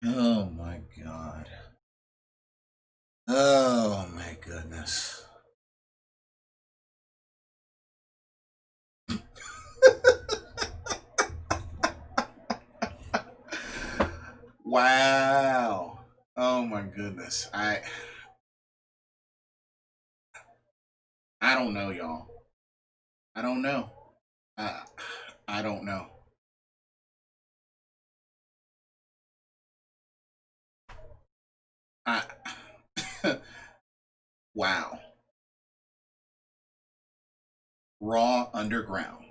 Oh my god. Oh my goodness. Wow. Oh my goodness. I don't know, y'all. I don't know. I I don't know. I wow. Raw Underground.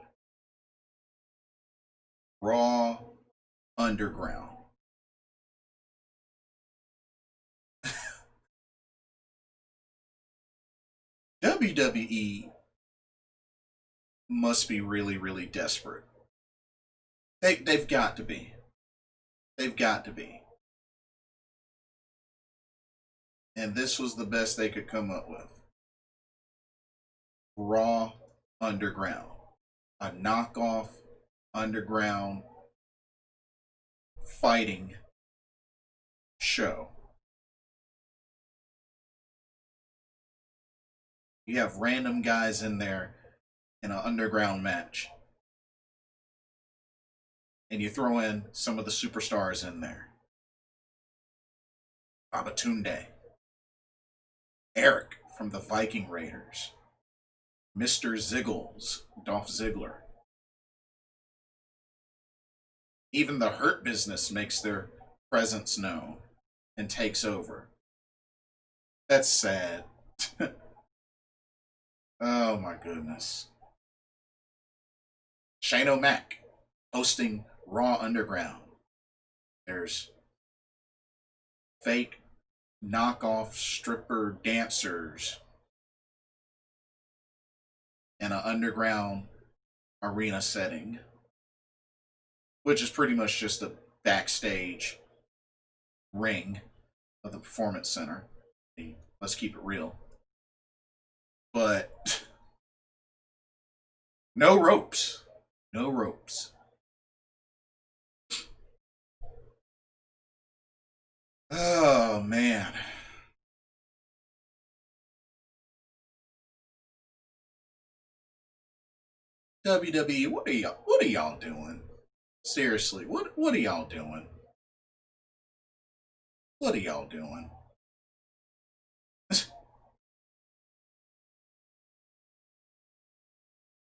Raw Underground. WWE must be really, really desperate. They've got to be. They've got to be. And this was the best they could come up with. Raw Underground. A knockoff underground fighting show. You have random guys in there in an underground match. And you throw in some of the superstars in there. Babatunde, Eric from the Viking Raiders, Mr. Ziggles, Dolph Ziggler. Even the Hurt Business makes their presence known and takes over. That's sad. Oh my goodness. Shane O'Mac hosting Raw Underground. There's fake knockoff stripper dancers in an underground arena setting, which is pretty much just a backstage ring of the Performance Center. Let's keep it real. But no ropes. No ropes. Oh man. WWE, what are y'all doing? Seriously, what are y'all doing? What are y'all doing?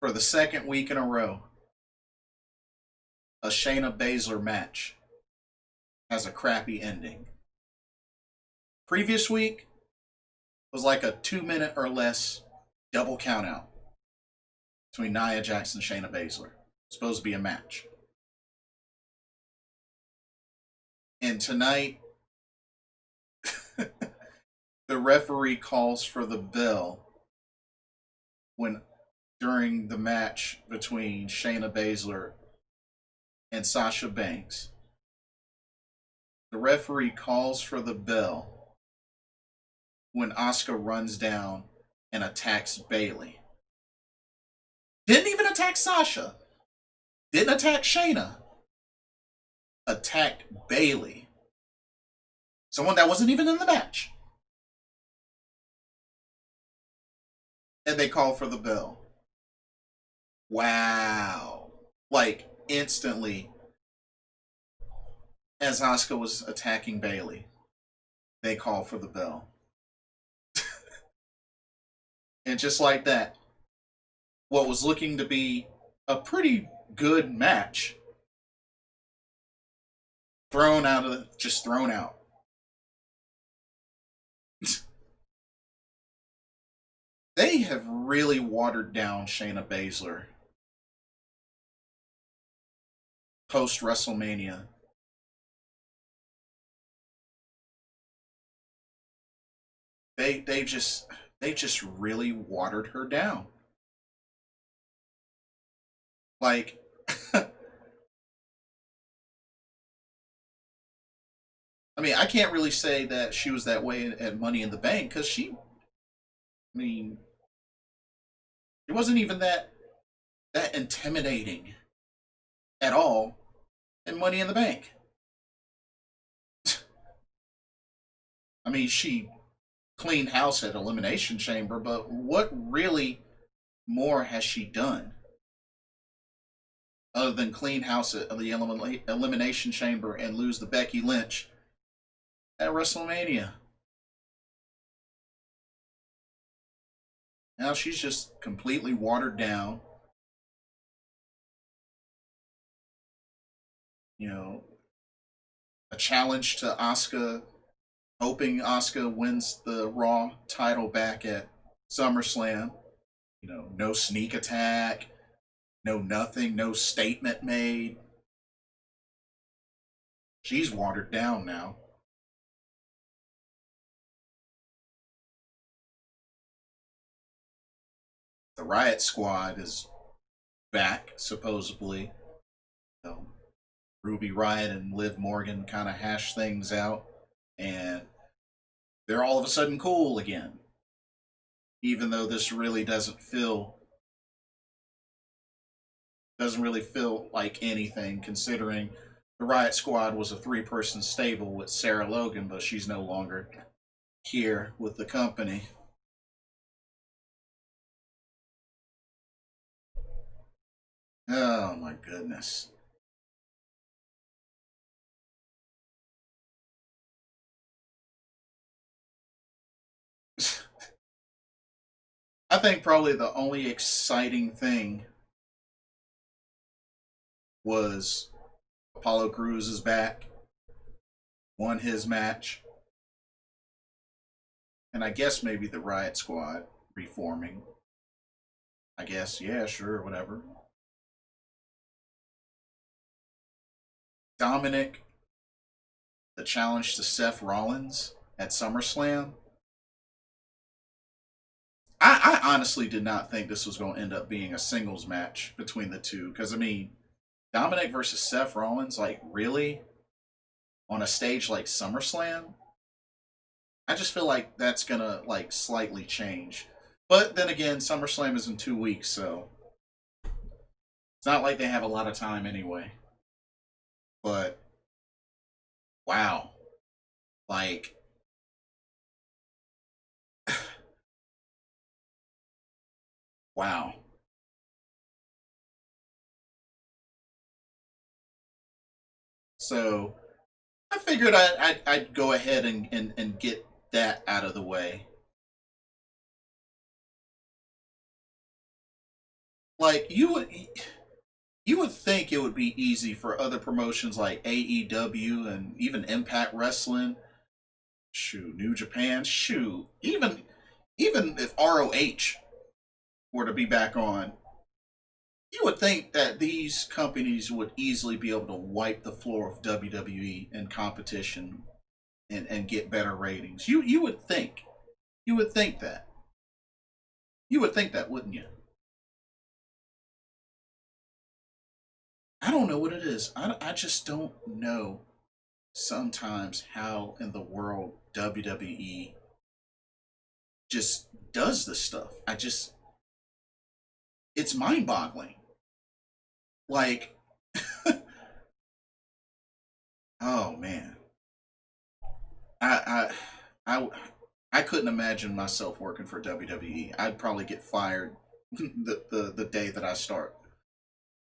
For the second week in a row, a Shayna Baszler match has a crappy ending. Previous week was like a 2 minute or less double countout between Nia Jax and Shayna Baszler. Supposed to be a match. And tonight, the referee calls for the bell when during the match between Shayna Baszler and Sasha Banks. The referee calls for the bell when Asuka runs down and attacks Bayley. Didn't even attack Sasha. Didn't attack Shayna. Attacked Bayley. Someone that wasn't even in the match. And they call for the bell. Wow. Like, instantly, as Asuka was attacking Bayley, they call for the bell. And just like that, what was looking to be a pretty good match thrown out. They have really watered down Shayna Baszler post WrestleMania. They just really watered her down. Like I mean, I can't really say that she was that way at Money in the Bank because I mean, it wasn't even that intimidating at all in Money in the Bank. I mean, she cleaned house at Elimination Chamber, but what really more has she done other than clean house at the Elimination Chamber and lose to Becky Lynch at WrestleMania? Now she's just completely watered down. You know, a challenge to Asuka, hoping Asuka wins the Raw title back at SummerSlam. You know, no sneak attack, no nothing, no statement made. She's watered down now. The Riot Squad is back, supposedly. So Ruby Riot and Liv Morgan kind of hash things out, and they're all of a sudden cool again. Even though this really doesn't really feel like anything, considering the Riot Squad was a three-person stable with Sarah Logan, but she's no longer here with the company. Oh my goodness. I think probably the only exciting thing was Apollo Crews is back, won his match, and I guess maybe the Riot Squad reforming. I guess, yeah, sure, whatever. Dominic, the challenge to Seth Rollins at SummerSlam. I honestly did not think this was going to end up being a singles match between the two. Because, I mean, Dominic versus Seth Rollins, like, really? On a stage like SummerSlam? I just feel like that's going to, like, slightly change. But then again, SummerSlam is in 2 weeks, so it's not like they have a lot of time anyway. But, wow. Like, wow. So, I figured I'd go ahead and get that out of the way. Like, you would think it would be easy for other promotions like AEW and even Impact Wrestling, shoot, New Japan, shoot, even if ROH were to be back on, you would think that these companies would easily be able to wipe the floor of WWE in competition and get better ratings. You would think that. You would think that, wouldn't you? I don't know what it is. I just don't know sometimes how in the world WWE just does this stuff. It's mind boggling. Like, oh man, I, I, I, I couldn't imagine myself working for WWE. I'd probably get fired the day that I start.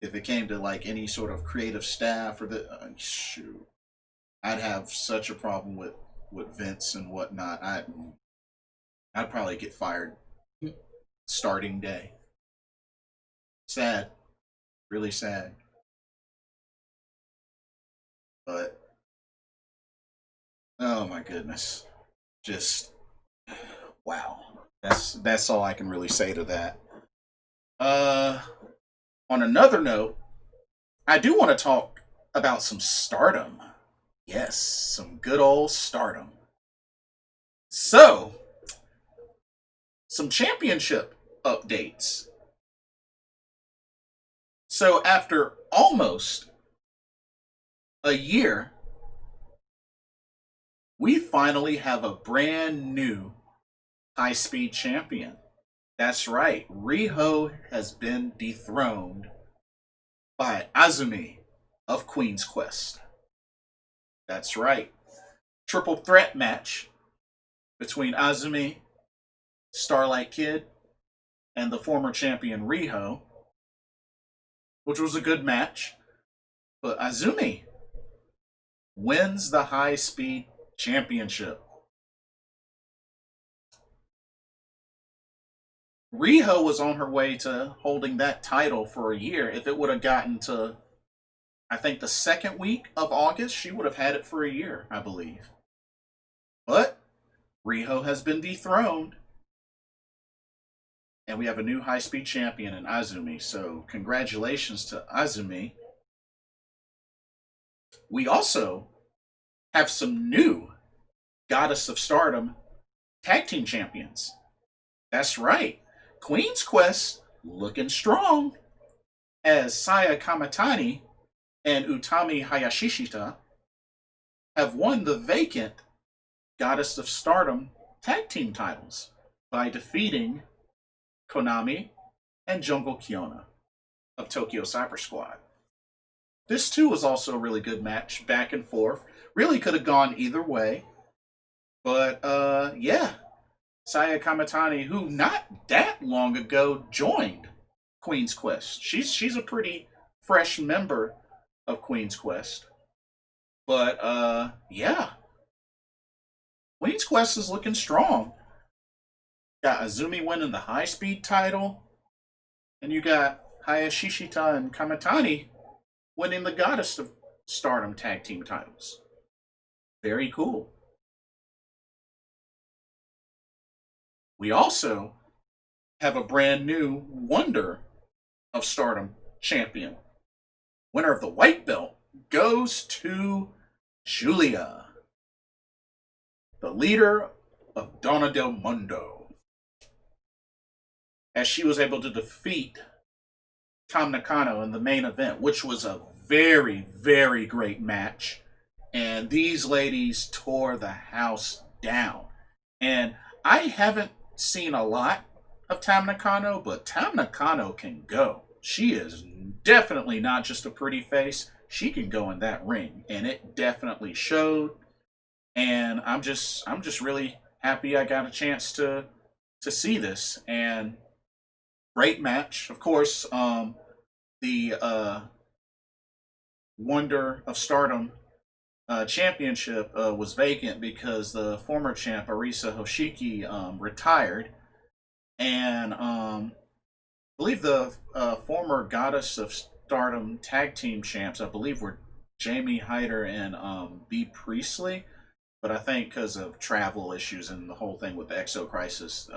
If it came to like any sort of creative staff or shoot, I'd have such a problem with Vince and whatnot. I'd probably get fired starting day. Sad, really sad. But oh my goodness, just wow. That's all I can really say to that. Uh, on another note, I do want to talk about some Stardom. Yes, some good old Stardom. So, some championship updates. So, after almost a year, we finally have a brand new high speed champion. That's right, Riho has been dethroned by Azumi of Queen's Quest. That's right. Triple threat match between Azumi, Starlight Kid, and the former champion Riho, which was a good match. But Azumi wins the high speed championship. Riho was on her way to holding that title for a year. If it would have gotten to, I think, the second week of August, she would have had it for a year, I believe. But Riho has been dethroned, and we have a new high speed champion in Azumi. So, congratulations to Azumi. We also have some new Goddess of Stardom tag team champions. That's right. Queen's Quest looking strong as Saya Kamatani and Utami Hayashishita have won the vacant Goddess of Stardom tag team titles by defeating Konami and Jungle Kiona of Tokyo Cyber Squad. This too was also a really good match, back and forth. Really could have gone either way. But yeah, Saya Kamatani, who not that long ago joined Queen's Quest. She's a pretty fresh member of Queen's Quest. But yeah, Queen's Quest is looking strong. Got Azumi winning the high speed title, and you got Hayashishita and Kamatani winning the Goddess of Stardom tag team titles. Very cool. We also have a brand new Wonder of Stardom champion. Winner of the white belt goes to Julia, the leader of Donna Del Mundo, as she was able to defeat Tam Nakano in the main event, which was a very, very great match. And these ladies tore the house down. And I haven't seen a lot of Tam Nakano, but Tam Nakano can go. She is definitely not just a pretty face. She can go in that ring, and it definitely showed. And I'm just really happy I got a chance to see this. And great match, of course. The Wonder of Stardom championship was vacant because the former champ Arisa Hoshiki retired, and I believe the former Goddess of Stardom tag team champs, I believe, were Jamie Hyder and B Priestley, but I think because of travel issues and the whole thing with the Exo Crisis,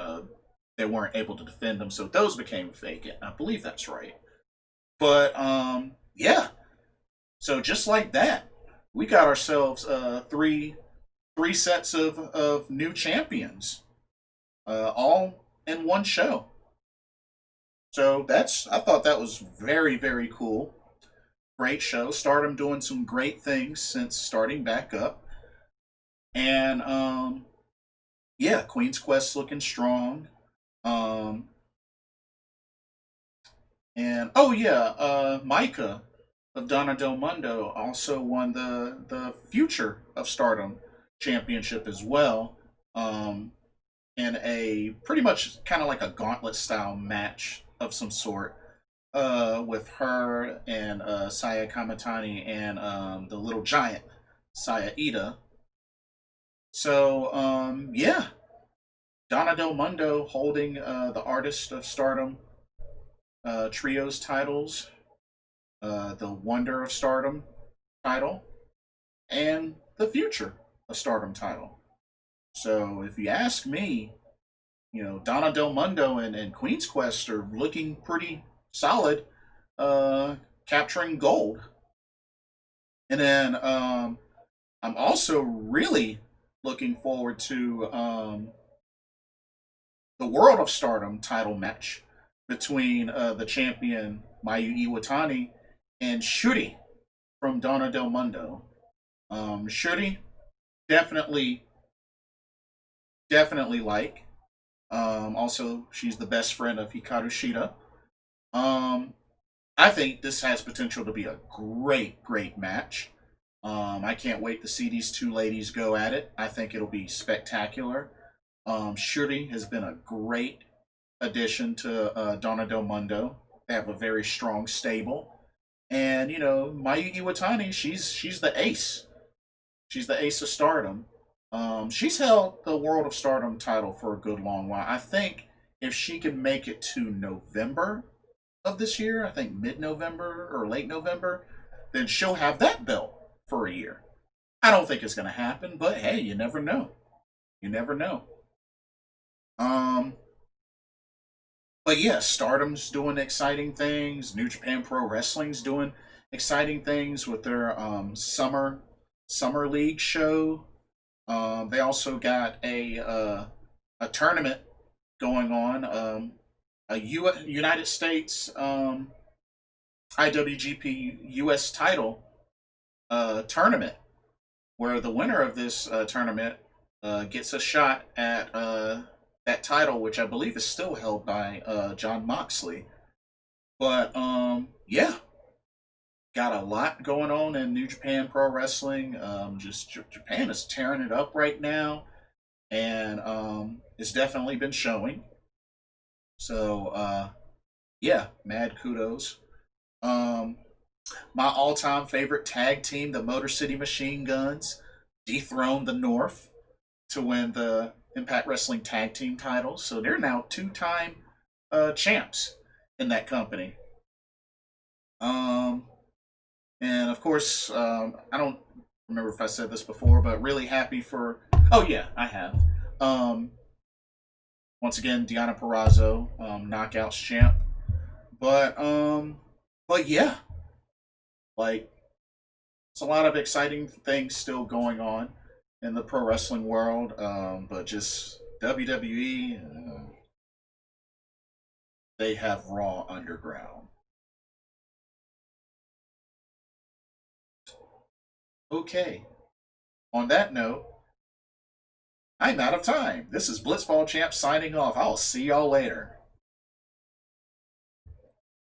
they weren't able to defend them, so those became vacant. I believe that's right. But yeah, so just like that, we got ourselves three sets of new champions, all in one show. So I thought that was very, very cool. Great show. Stardom doing some great things since starting back up, and yeah, Queen's Quest looking strong. And oh yeah, Micah of Donna Del Mundo also won the Future of Stardom championship as well, in a pretty much kind of like a gauntlet style match of some sort, with her and Saya Kamatani and the little giant Saya Ida. So yeah, Donna Del Mundo holding the Artist of Stardom trios titles, the Wonder of Stardom title, and the Future of Stardom title. So if you ask me, Donna Del Mundo and Queen's Quest are looking pretty solid, capturing gold. And then I'm also really looking forward to the World of Stardom title match between the champion Mayu Iwatani and Shuri from Donna Del Mundo. Shuri, definitely like. Also, she's the best friend of Hikaru Shida. I think this has potential to be a great match. I can't wait to see these two ladies go at it. I think it'll be spectacular. Shuri has been a great addition to Donna Del Mundo. They have a very strong stable. And you know, Mayu Iwatani, she's the ace. She's the ace of Stardom. She's held the World of Stardom title for a good long while. I think if she can make it to November of this year, I think mid-November or late November, then she'll have that belt for a year. I don't think it's going to happen, but hey, you never know. You never know. Um, but yeah, Stardom's doing exciting things. New Japan Pro Wrestling's doing exciting things with their summer league show. They also got a tournament going on, United States IWGP US title tournament, where the winner of this tournament gets a shot at that title, which I believe is still held by John Moxley. But yeah, got a lot going on in New Japan Pro Wrestling. Japan is tearing it up right now, and it's definitely been showing. So yeah, mad kudos. Um, my all-time favorite tag team, the Motor City Machine Guns, dethroned the North to win the Impact Wrestling Tag Team titles. So they're now two-time champs in that company. Um, and of course, I don't remember if I said this before, but really happy for. Oh yeah, I have. Um, Once again, Deanna Perrazzo, knockouts champ. But but yeah, like it's a lot of exciting things still going on in the pro wrestling world. But just WWE, they have Raw Underground. Okay. On that note, I'm out of time. This is Blitzball Champ signing off. I'll see y'all later.